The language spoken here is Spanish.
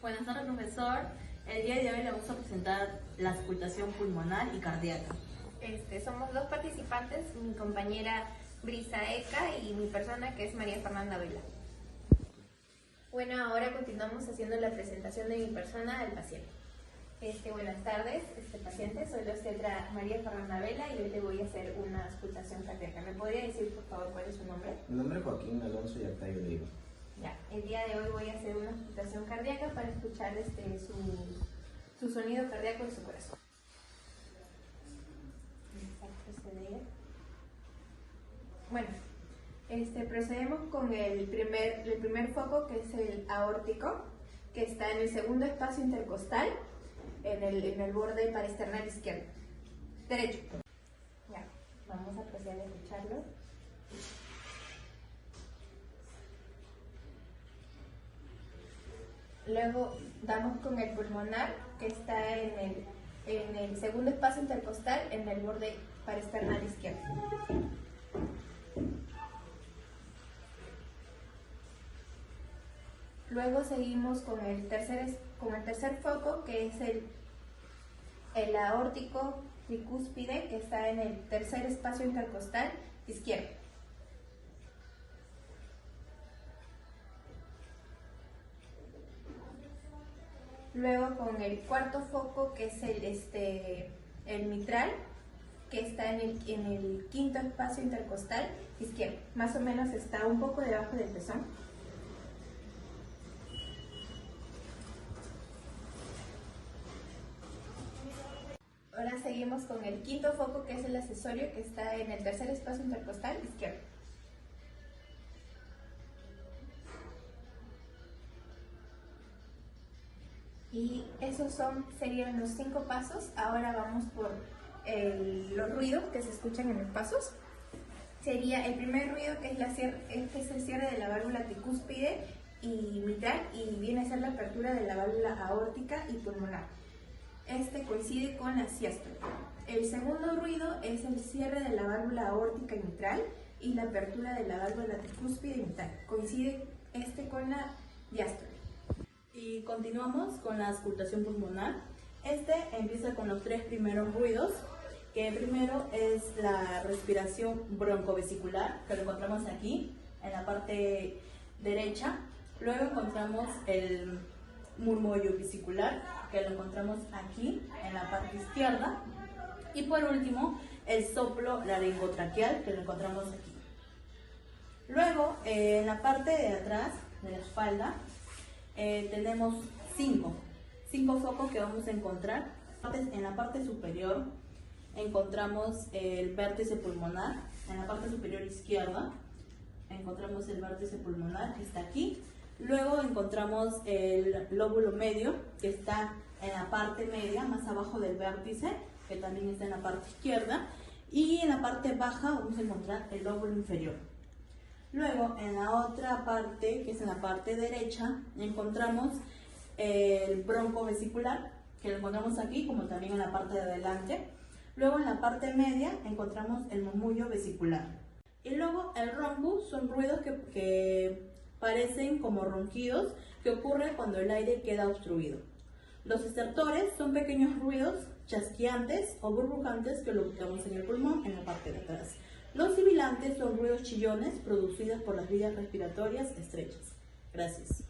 Buenas tardes, profesor. El día de hoy le vamos a presentar la auscultación pulmonar y cardíaca. Somos dos participantes, mi compañera Brisa Eka y mi persona, que es María Fernanda Vela. Bueno, ahora continuamos haciendo la presentación de mi persona al paciente. Buenas tardes, paciente, soy la obstetra María Fernanda Vela y hoy le voy a hacer una auscultación cardíaca. ¿Me podría decir, por favor, cuál es su nombre? Mi nombre es Joaquín Alonso y Octavio Leiva. Ya, el día de hoy voy a hacer una auscultación cardíaca para escuchar su sonido cardíaco de su corazón. Bueno, procedemos con el primer foco, que es el aórtico, que está en el segundo espacio intercostal, en el borde parasternal izquierdo, derecho. Ya, vamos a proceder a escucharlo. Luego damos con el pulmonar, que está en el segundo espacio intercostal, en el borde parasternal izquierdo. Luego seguimos con el tercer foco, que es el aórtico tricúspide, que está en el tercer espacio intercostal izquierdo. Luego con el cuarto foco, que es el mitral, que está en el quinto espacio intercostal izquierdo. Más o menos está un poco debajo del pezón. Ahora seguimos con el quinto foco, que es el accesorio, que está en el tercer espacio intercostal izquierdo. Y esos serían los 5 pasos. Ahora vamos por los ruidos que se escuchan en los pasos. Sería el primer ruido, que es el cierre de la válvula tricúspide y mitral, y viene a ser la apertura de la válvula aórtica y pulmonar. Coincide con la siástole. El segundo ruido es el cierre de la válvula aórtica y mitral y la apertura de la válvula tricúspide y mitral. Coincide con la diástole. Y continuamos con la auscultación pulmonar. Empieza con los 3 primeros ruidos, que el primero es la respiración broncovesicular, que lo encontramos aquí en la parte derecha. Luego encontramos el murmullo vesicular, que lo encontramos aquí en la parte izquierda. Y por último, el soplo laringotraqueal, que lo encontramos aquí. Luego, en la parte de atrás de la espalda, tenemos 5 focos que vamos a encontrar. En la parte superior encontramos el vértice pulmonar. En la parte superior izquierda encontramos el vértice pulmonar, que está aquí. Luego encontramos el lóbulo medio, que está en la parte media, más abajo del vértice, que también está en la parte izquierda. Y en la parte baja vamos a encontrar el lóbulo inferior. Luego, en la otra parte, que es en la parte derecha, encontramos el bronco vesicular, que lo encontramos aquí, como también en la parte de adelante. Luego, en la parte media, encontramos el murmullo vesicular. Y luego, el ronco son ruidos que parecen como ronquidos, que ocurren cuando el aire queda obstruido. Los estertores son pequeños ruidos chasqueantes o burbujantes que lo ubicamos en el pulmón, en la parte de atrás. Los sibilantes son ruidos chillones producidos por las vías respiratorias estrechas. Gracias.